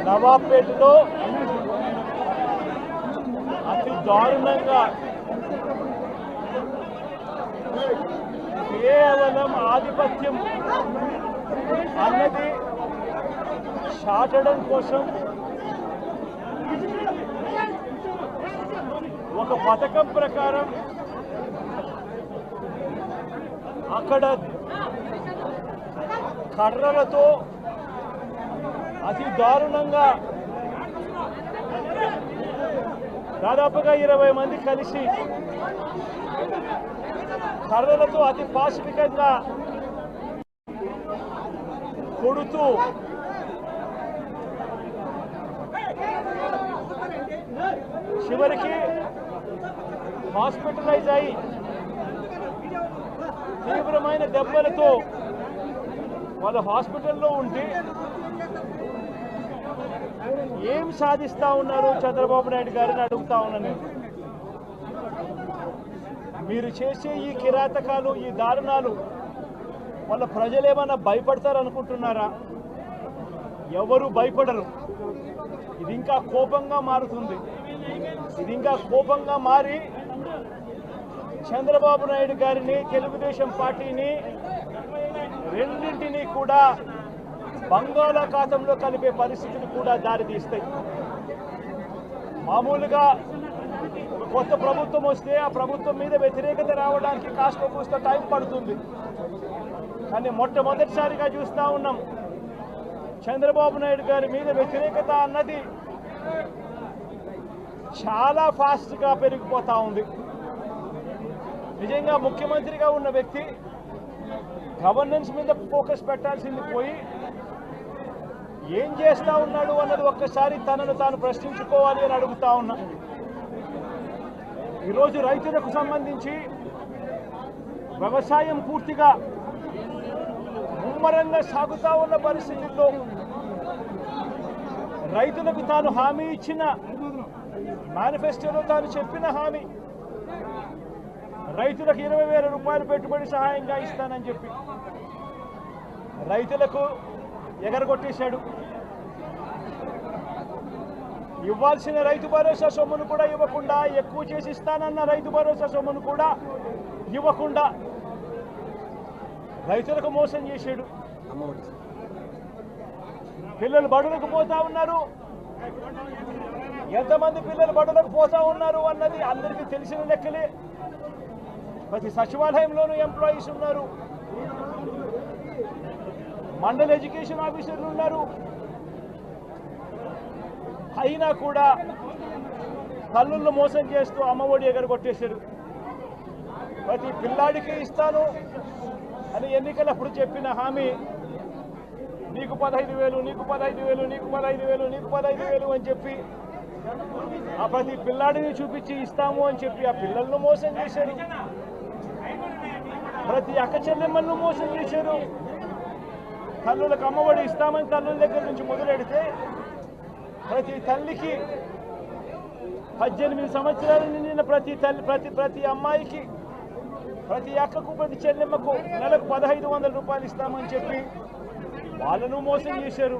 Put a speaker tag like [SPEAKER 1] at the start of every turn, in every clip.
[SPEAKER 1] నవాబ్పేటలో అతి దారుణంగా కేవలం ఆధిపత్యం అన్నది చాటడం కోసం ఒక పథకం ప్రకారం అక్కడ కర్రలతో అతి దారుణంగా దాదాపుగా 20 మంది కలిసి కర్రలతో అతి పాశవికంగా కొడుతూ చివరికి హాస్పిటలైజ్ అయి తీవ్రమైన దెబ్బలతో వాళ్ళు హాస్పిటల్లో ఉంటే ఏం సాధిస్తా ఉన్నారు చంద్రబాబు నాయుడు గారిని అడుగుతా ఉన్నాను. మీరు చేసే ఈ కిరాతకాలు, ఈ దారుణాలు వాళ్ళ ప్రజలు ఏమన్నా భయపడతారు అనుకుంటున్నారా? ఎవరు భయపడరు. ఇది ఇంకా కోపంగా మారుతుంది. ఇది ఇంకా కోపంగా మారి చంద్రబాబు నాయుడు గారిని, తెలుగుదేశం పార్టీని రెండింటినీ కూడా బంగాళాఖాతంలో కలిపే పరిస్థితులు కూడా దారితీస్తాయి. మామూలుగా కొత్త ప్రభుత్వం వస్తే ఆ ప్రభుత్వం మీద వ్యతిరేకత రావడానికి కాస్త కూస్త టైం పడుతుంది. కానీ మొట్టమొదటిసారిగా చూస్తూ ఉన్నాం చంద్రబాబు నాయుడు గారి మీద వ్యతిరేకత అన్నది చాలా ఫాస్ట్గా పెరిగిపోతూ ఉంది. నిజంగా ముఖ్యమంత్రిగా ఉన్న వ్యక్తి గవర్నెన్స్ మీద ఫోకస్ పెట్టాల్సింది పోయి ఏం చేస్తూ ఉన్నాడు అన్నది ఒక్కసారి తనను తాను ప్రశ్నించుకోవాలి అని అడుగుతా ఉన్నా. ఈరోజు రైతులకు సంబంధించి వ్యవసాయం పూర్తిగా ముమ్మరంగా సాగుతూ ఉన్న పరిస్థితుల్లో రైతులకు తాను హామీ ఇచ్చిన మేనిఫెస్టోలో తాను చెప్పిన హామీ రైతులకు 20,000 రూపాయలు పెట్టుబడి సహాయంగా ఇస్తానని చెప్పి రైతులకు ఎగరగొట్టేశాడు. ఇవ్వాల్సిన రైతు భరోసా సొమ్మును కూడా ఇవ్వకుండా, ఎక్కువ చేసి ఇస్తానన్న రైతు భరోసా సొమ్మును కూడా ఇవ్వకుండా రైతులకు మోసం చేశాడు. పిల్లలు బడులకు పోతా ఉన్నారు. ఎంతమంది పిల్లలు బడులకు పోతా ఉన్నారు అన్నది అందరికీ తెలిసిన లెక్కలే. ప్రతి సచివాలయంలోనూ ఎంప్లాయీస్ ఉన్నారు, మండల ఎడ్యుకేషన్ ఆఫీసర్లు ఉన్నారు. అయినా కూడా తల్లులను మోసం చేస్తూ అమ్మఒడి ఎగరగొట్టేశారు. ప్రతి పిల్లాడికి ఇస్తాను అని ఎన్నికలప్పుడు చెప్పిన హామీ నీకు 15,000, నీకు 15,000, నీకు 15,000, నీకు 15,000 అని చెప్పి ఆ ప్రతి పిల్లాడిని చూపించి ఇస్తాము అని చెప్పి ఆ పిల్లలను మోసం చేశారు. ప్రతి అక్క చెల్లెమ్మలను మోసం చేశారు. తల్లులకు అమ్మఒడి ఇస్తామని తల్లుల దగ్గర నుంచి మొదలెడితే ప్రతి తల్లికి 18 సంవత్సరాలు నిండిన ప్రతి అమ్మాయికి, ప్రతి అక్కకు, ప్రతి చెల్లెమ్మకు నెలకు 1,500 రూపాయలు ఇస్తామని చెప్పి వాళ్ళను మోసం చేశారు.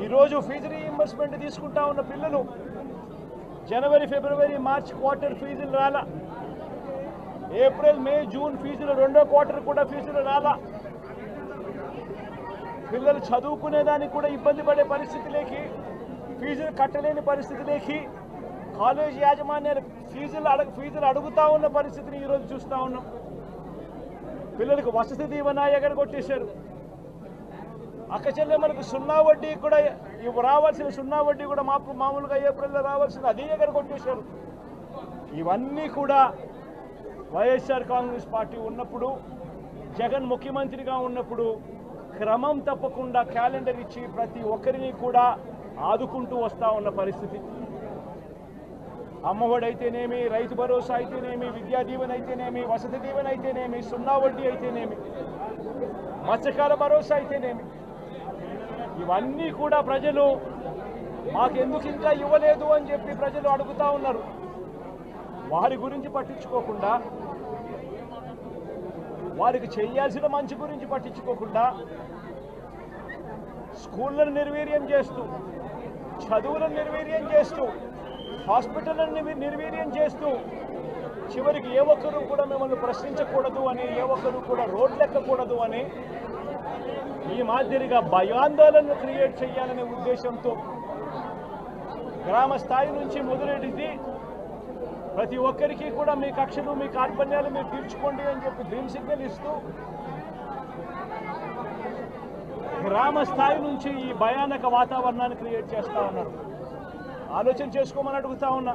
[SPEAKER 1] ఈరోజు ఫీజు రీయింబర్స్మెంట్ తీసుకుంటా ఉన్న పిల్లలు జనవరి, ఫిబ్రవరి, మార్చ్ క్వార్టర్ ఫీజులు రాలా. ఏప్రిల్, మే, జూన్ ఫీజులు, 2వ క్వార్టర్ కూడా ఫీజులు రాలా. పిల్లలు చదువుకునేదానికి కూడా ఇబ్బంది పడే పరిస్థితిలోకి, ఫీజులు కట్టలేని పరిస్థితిలోకి కాలేజీ యాజమాన్యాలు ఫీజులు అడుగుతా ఉన్న పరిస్థితిని ఈరోజు చూస్తూ ఉన్నాం. పిల్లలకు వసతి దీవెన ఎగరగొట్టేశారు. అక్క చెల్లెమ్మలకు 0 వడ్డీ కూడా రావాల్సిన 0 వడ్డీ కూడా మామూలుగా ఏప్రిల్లో రావాల్సిన అది ఎగరగొట్టేశారు. ఇవన్నీ కూడా వైఎస్ఆర్ కాంగ్రెస్ పార్టీ ఉన్నప్పుడు, జగన్ ముఖ్యమంత్రిగా ఉన్నప్పుడు క్రమం తప్పకుండా క్యాలెండర్ ఇచ్చి ప్రతి ఒక్కరిని కూడా ఆదుకుంటూ వస్తూ ఉన్న పరిస్థితి. అమ్మఒడి అయితేనేమి, రైతు భరోసా అయితేనేమి, విద్యా దీవెన అయితేనేమి, వసతి దీవెన అయితేనేమి, 0 వడ్డీ అయితేనేమి, మత్స్యకార భరోసా అయితేనేమి, ఇవన్నీ కూడా ప్రజలు మాకెందుకు ఇంకా ఇవ్వలేదు అని చెప్పి ప్రజలు అడుగుతూ ఉన్నారు. వారి గురించి పట్టించుకోకుండా, వారికి చేయాల్సిన మంచి గురించి పట్టించుకోకుండా స్కూళ్ళను నిర్వీర్యం చేస్తూ, చదువులను నిర్వీర్యం చేస్తూ, హాస్పిటళ్లను నిర్వీర్యం చేస్తూ, చివరికి ఏ ఒక్కరూ కూడా మిమ్మల్ని ప్రశ్నించకూడదు అని, ఏ ఒక్కరూ కూడా రోడ్లెక్కకూడదు అని ఈ మాదిరిగా భయాందోళనను క్రియేట్ చేయాలనే ఉద్దేశంతో గ్రామ స్థాయి నుంచి మొదలెడితే ప్రతి ఒక్కరికి కూడా మీ కక్షలు, మీ కార్పణ్యాలు మీరు తీర్చుకోండి అని చెప్పి గ్రీన్ సిగ్నల్ ఇస్తూ గ్రామ స్థాయి నుంచి ఈ భయానక వాతావరణాన్ని క్రియేట్ చేస్తూ ఉన్నారు. ఆలోచన చేసుకోమని అడుగుతా ఉన్నా.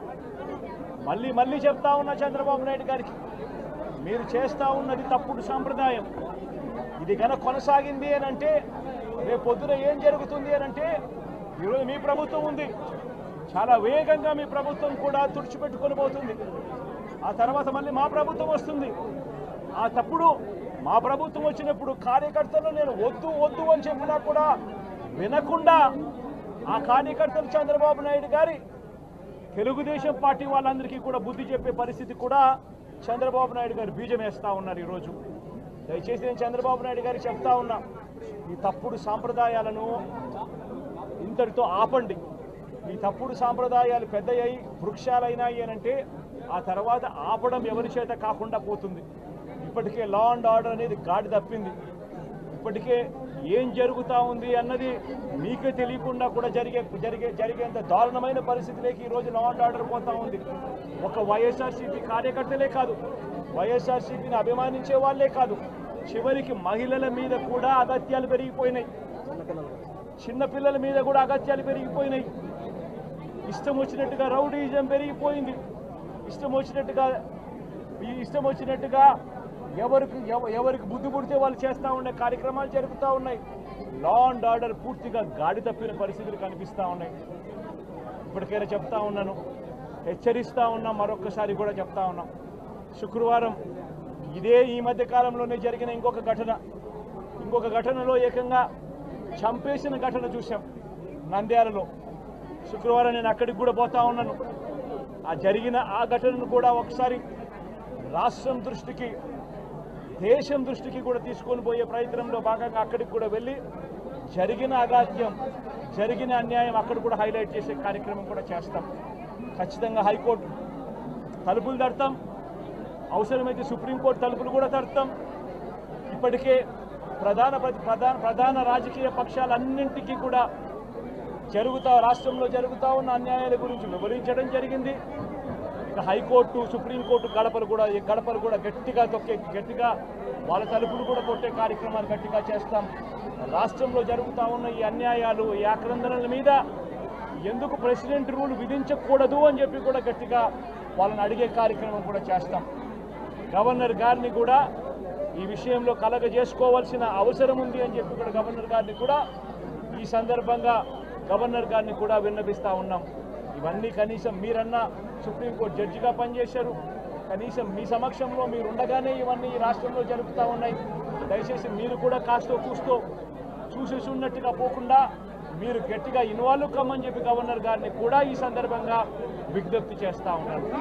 [SPEAKER 1] మళ్ళీ చెప్తా ఉన్నా చంద్రబాబు నాయుడు గారికి, మీరు చేస్తూ ఉన్నది తప్పుడు సాంప్రదాయం. ఇది కనుక కొనసాగింది అని అంటే రేపు పొద్దున ఏం జరుగుతుంది అని అంటే, ఈరోజు మీ ప్రభుత్వం ఉంది, చాలా వేగంగా మీ ప్రభుత్వం కూడా తుడిచిపెట్టుకొని పోతుంది. ఆ తర్వాత మళ్ళీ మా ప్రభుత్వం వస్తుంది. ఆ తప్పుడు మా ప్రభుత్వం వచ్చినప్పుడు కార్యకర్తలు నేను వద్దు అని చెప్పినా కూడా వినకుండా ఆ కార్యకర్తలు చంద్రబాబు నాయుడు గారి తెలుగుదేశం పార్టీ వాళ్ళందరికీ కూడా బుద్ధి చెప్పే పరిస్థితి కూడా చంద్రబాబు నాయుడు గారు బీజం వేస్తూ ఉన్నారు. ఈరోజు దయచేసి నేను చంద్రబాబు నాయుడు గారికి చెప్తా ఉన్నా, ఈ తప్పుడు సాంప్రదాయాలను ఇంతటితో ఆపండి. ఈ తప్పుడు సాంప్రదాయాలు పెద్దయ్యాయి, వృక్షాలైనాయి అని అంటే ఆ తర్వాత ఆపడం ఎవరి చేత కాకుండా పోతుంది. ఇప్పటికే లా అండ్ ఆర్డర్ అనేది గాడి తప్పింది. ఇప్పటికే ఏం జరుగుతూ ఉంది అన్నది మీకే తెలియకుండా కూడా జరిగేంత దారుణమైన పరిస్థితిలోకి ఈరోజు లా అండ్ ఆర్డర్ పోతూ ఉంది. ఒక వైఎస్ఆర్సీపీ కార్యకర్తలే కాదు, వైఎస్ఆర్సీపీని అభిమానించే వాళ్ళే కాదు, చివరికి మహిళల మీద కూడా అగత్యాలు పెరిగిపోయినాయి, చిన్నపిల్లల మీద కూడా అగత్యాలు పెరిగిపోయినాయి. ఇష్టం వచ్చినట్టుగా రౌడీజం పెరిగిపోయింది. ఇష్టం వచ్చినట్టుగా ఎవరికి బుద్ధి పుడితే వాళ్ళు చేస్తూ ఉండే కార్యక్రమాలు జరుగుతూ ఉన్నాయి. లా అండ్ ఆర్డర్ పూర్తిగా గాడి తప్పిన పరిస్థితులు కనిపిస్తూ ఉన్నాయి. ఇప్పటికైనా చెప్తా ఉన్నాను, హెచ్చరిస్తూ ఉన్నాం, మరొక్కసారి కూడా చెప్తా ఉన్నాం. శుక్రవారం ఈ మధ్య కాలంలోనే జరిగిన ఇంకొక ఘటనలో ఏకంగా చంపేసిన ఘటన చూసాం నంద్యాలలో. శుక్రవారం నేను అక్కడికి కూడా పోతా ఉన్నాను. ఆ ఘటనను కూడా ఒకసారి రాష్ట్రం దృష్టికి, దేశం దృష్టికి కూడా తీసుకొని పోయే ప్రయత్నంలో భాగంగా అక్కడికి కూడా వెళ్ళి జరిగిన అగాత్యం, జరిగిన అన్యాయం అక్కడ కూడా హైలైట్ చేసే కార్యక్రమం కూడా చేస్తాం. ఖచ్చితంగా హైకోర్టు తలుపులు తడతాం, అవసరమైతే సుప్రీంకోర్టు తలుపులు కూడా తడతాం. ఇప్పటికే ప్రధాన రాజకీయ పక్షాలన్నింటికీ కూడా రాష్ట్రంలో జరుగుతూ ఉన్న అన్యాయాల గురించి వివరించడం జరిగింది. ఇక హైకోర్టు, సుప్రీంకోర్టు గడపలు కూడా గట్టిగా వాళ్ళ తలుపులు కూడా కొట్టే కార్యక్రమాలు గట్టిగా చేస్తాం. రాష్ట్రంలో జరుగుతూ ఉన్న ఈ అన్యాయాలు, ఈ ఆక్రందనల మీద ఎందుకు ప్రెసిడెంట్ రూల్ విధించకూడదు అని చెప్పి కూడా గట్టిగా వాళ్ళని అడిగే కార్యక్రమం కూడా చేస్తాం. గవర్నర్ గారిని కూడా ఈ విషయంలో కలగజేసుకోవాల్సిన అవసరం ఉంది అని చెప్పి కూడా గవర్నర్ గారిని కూడా ఈ సందర్భంగా విన్నపిస్తూ ఉన్నాం. ఇవన్నీ కనీసం మీరన్నా సుప్రీంకోర్టు జడ్జిగా పనిచేశారు, కనీసం మీ సమక్షంలో మీరు ఉండగానే ఇవన్నీ ఈ రాష్ట్రంలో జరుగుతూ ఉన్నాయి. దయచేసి మీరు కూడా కాస్తో కూస్తో చూసేసి ఉన్నట్టుగా పోకుండా మీరు గట్టిగా ఇన్వాల్వ్ కమ్మని చెప్పి గవర్నర్ గారిని కూడా ఈ సందర్భంగా విజ్ఞప్తి చేస్తూ ఉన్నాను.